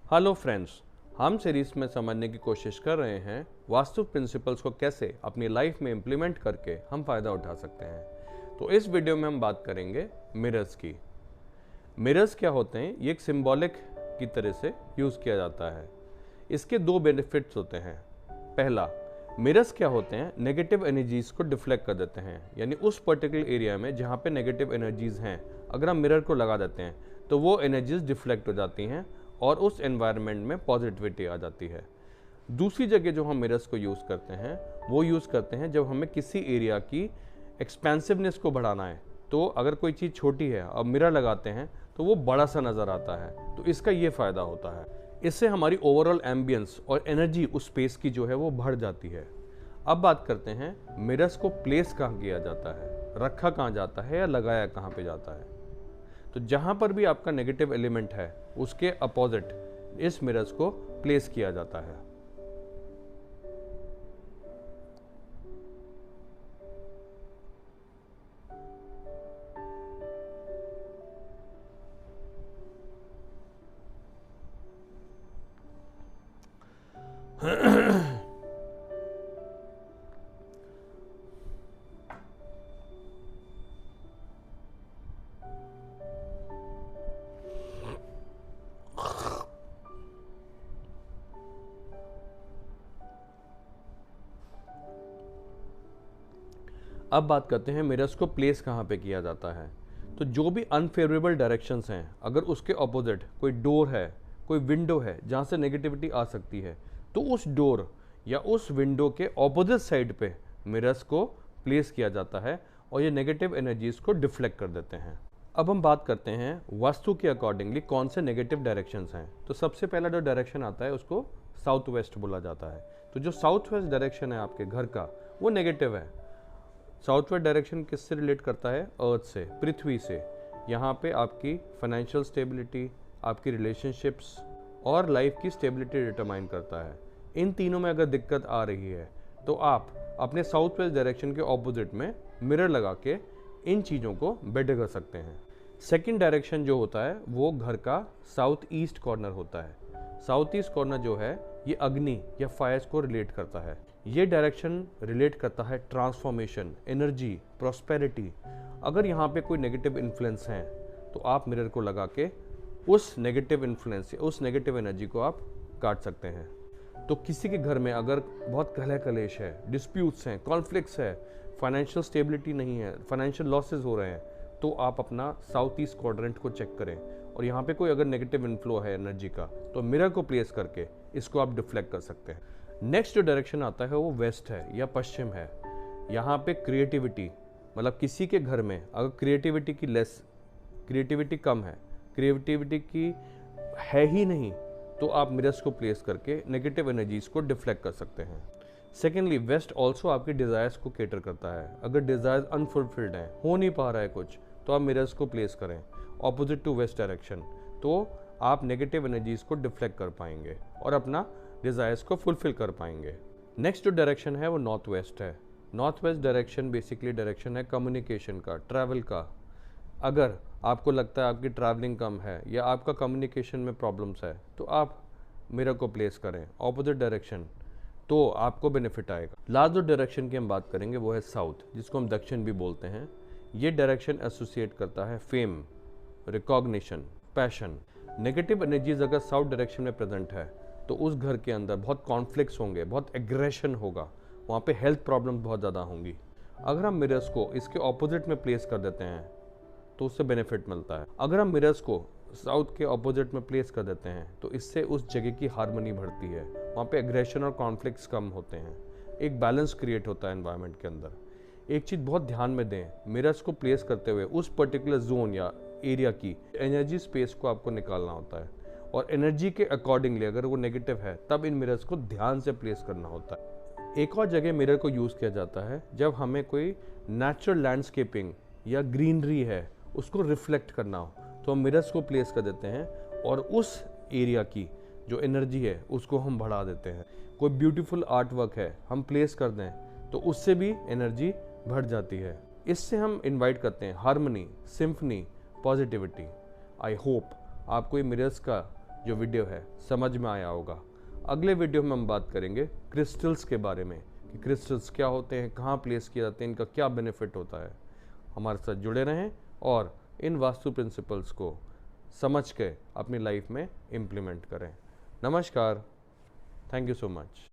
Hello friends, हम series में समझने की कोशिश कर रहे हैं वास्तु प्रिंसिपल्स को कैसे अपनी लाइफ में इम्प्लीमेंट करके हम फ़ायदा उठा सकते हैं। तो इस वीडियो में हम बात करेंगे मिरर्स की। मिरर्स क्या होते हैं? ये एक सिंबॉलिक की तरह से यूज़ किया जाता है। इसके दो बेनिफिट्स होते हैं। पहला, मिरर्स क्या होते हैं? नेगेटिव एनर्जीज़ को डिफ्लेक्ट कर देते हैं, यानी उस पर्टिकुलर एरिया में जहाँ पे नेगेटिव एनर्जीज़ हैं, अगर हम मिरर को लगा देते हैं तो वो एनर्जीज़ डिफ्लेक्ट हो जाती हैं और उस एनवायरनमेंट में पॉजिटिविटी आ जाती है। दूसरी जगह जो हम मिरर्स को यूज़ करते हैं वो यूज़ करते हैं जब हमें किसी एरिया की एक्सपेंसिवनेस को बढ़ाना है। तो अगर कोई चीज़ छोटी है और मिरर लगाते हैं तो वो बड़ा सा नज़र आता है, तो इसका ये फ़ायदा होता है। इससे हमारी ओवरऑल एम्बियंस और एनर्जी उस स्पेस की जो है वो बढ़ जाती है। अब बात करते हैं मिरर्स को प्लेस कहाँ किया जाता है, रखा कहाँ जाता है या लगाया कहाँ पे जाता है। तो जहाँ पर भी आपका नेगेटिव एलिमेंट है उसके अपोजिट इस मिरर्स को प्लेस किया जाता है। अब बात करते हैं मिरर्स को प्लेस कहाँ पे किया जाता है। तो जो भी अनफेवरेबल डायरेक्शंस हैं, अगर उसके ऑपोजिट कोई डोर है, कोई विंडो है जहाँ से नेगेटिविटी आ सकती है, तो उस डोर या उस विंडो के ऑपोजिट साइड पे मिरर्स को प्लेस किया जाता है और ये नेगेटिव एनर्जीज को डिफ्लेक्ट कर देते हैं। अब हम बात करते हैं वास्तु के अकॉर्डिंगली कौन से नेगेटिव डायरेक्शंस हैं। तो सबसे पहला जो डायरेक्शन आता है उसको साउथ वेस्ट बोला जाता है। तो जो साउथ वेस्ट डायरेक्शन है आपके घर का, वो नेगेटिव है। साउथ वेस्ट डायरेक्शन किससे रिलेट करता है? अर्थ से, पृथ्वी से। यहाँ पे आपकी फाइनेंशियल स्टेबिलिटी, आपकी रिलेशनशिप्स और लाइफ की स्टेबिलिटी डिटरमाइन करता है। इन तीनों में अगर दिक्कत आ रही है तो आप अपने साउथ वेस्ट डायरेक्शन के ऑपोजिट में मिरर लगा के इन चीज़ों को बेटर कर सकते हैं। सेकंड डायरेक्शन जो होता है वो घर का साउथ ईस्ट कॉर्नर होता है। साउथ ईस्ट कॉर्नर जो है ये अग्नि या फायर्स को रिलेट करता है। ये डायरेक्शन रिलेट करता है ट्रांसफॉर्मेशन, एनर्जी, प्रॉस्पेरिटी। अगर यहाँ पे कोई नेगेटिव इन्फ्लुएंस है तो आप मिरर को लगा के उस नेगेटिव इन्फ्लुएंस या उस नेगेटिव एनर्जी को आप काट सकते हैं। तो किसी के घर में अगर बहुत कलह कलेश है, डिस्प्यूट्स हैं, कॉन्फ्लिक्ट्स है, फाइनेंशियल स्टेबिलिटी नहीं है, फाइनेंशियल लॉसेज हो रहे हैं, तो आप अपना साउथ ईस्ट क्वाड्रेंट को चेक करें और यहाँ पे कोई अगर नेगेटिव इन्फ्लो है एनर्जी का तो मिरर को प्लेस करके इसको आप डिफ्लेक्ट कर सकते हैं। नेक्स्ट जो डायरेक्शन आता है वो वेस्ट है या पश्चिम है। यहाँ पे क्रिएटिविटी, मतलब किसी के घर में अगर क्रिएटिविटी कम है, क्रिएटिविटी की है ही नहीं, तो आप मिरर्स को प्लेस करके नेगेटिव एनर्जीज को डिफ्लेक्ट कर सकते हैं। सेकेंडली, वेस्ट ऑल्सो आपके डिज़ायर्स को केटर करता है। अगर डिज़ायर्स अनफुलफिल्ड हैं, हो नहीं पा रहा है कुछ, तो आप मिरर्स को प्लेस करें ऑपोजिट टू वेस्ट डायरेक्शन, तो आप नेगेटिव एनर्जीज को डिफ्लेक्ट कर पाएंगे और अपना डिज़ायर्स को फुलफिल कर पाएंगे। नेक्स्ट जो डायरेक्शन है वो नॉर्थ वेस्ट है। North west direction basically direction है कम्युनिकेशन का, ट्रैवल का। अगर आपको लगता है आपकी ट्रैवलिंग कम है या आपका कम्युनिकेशन में प्रॉब्लम्स है, तो आप मिरर को प्लेस करें ऑपोजिट डायरेक्शन, तो आपको बेनिफिट आएगा। लास्ट जो डायरेक्शन की हम बात करेंगे वो है साउथ, जिसको हम दक्षिण भी बोलते हैं। ये डायरेक्शन एसोसिएट करता है fame, recognition, passion. Negative energies अगर साउथ डायरेक्शन में प्रेजेंट है तो उस घर के अंदर बहुत कॉन्फ्लिक्ट्स होंगे, बहुत एग्रेशन होगा, वहाँ पे हेल्थ प्रॉब्लम्स बहुत ज़्यादा होंगी। अगर हम मिरर्स को इसके ऑपोजिट में प्लेस कर देते हैं तो उससे बेनिफिट मिलता है। अगर हम मिरर्स को साउथ के ऑपोजिट में प्लेस कर देते हैं तो इससे उस जगह की हार्मनी बढ़ती है, वहाँ पे एग्रेशन और कॉन्फ्लिक्ट्स कम होते हैं, एक बैलेंस क्रिएट होता है एनवायरनमेंट के अंदर। एक चीज़ बहुत ध्यान में दें, मिरर्स को प्लेस करते हुए उस पर्टिकुलर जोन या एरिया की एनर्जी स्पेस को आपको निकालना होता है और एनर्जी के अकॉर्डिंगली अगर वो नेगेटिव है तब इन मिरर्स को ध्यान से प्लेस करना होता है। एक और जगह मिरर को यूज़ किया जाता है जब हमें कोई नेचुरल लैंडस्केपिंग या ग्रीनरी है उसको रिफ्लेक्ट करना हो, तो हम मिरर्स को प्लेस कर देते हैं और उस एरिया की जो एनर्जी है उसको हम बढ़ा देते हैं। कोई ब्यूटीफुल आर्ट वर्क है हम प्लेस कर दें तो उससे भी एनर्जी बढ़ जाती है। इससे हम इनवाइट करते हैं harmony, symphony, positivity. I hope आपको ये मिरर्स का जो वीडियो है समझ में आया होगा। अगले वीडियो में हम बात करेंगे क्रिस्टल्स के बारे में कि क्रिस्टल्स क्या होते हैं, कहाँ प्लेस किए जाते हैं, इनका क्या बेनिफिट होता है। हमारे साथ जुड़े रहें और इन वास्तु प्रिंसिपल्स को समझ के अपनी लाइफ में इम्प्लीमेंट करें। नमस्कार, थैंक यू सो मच।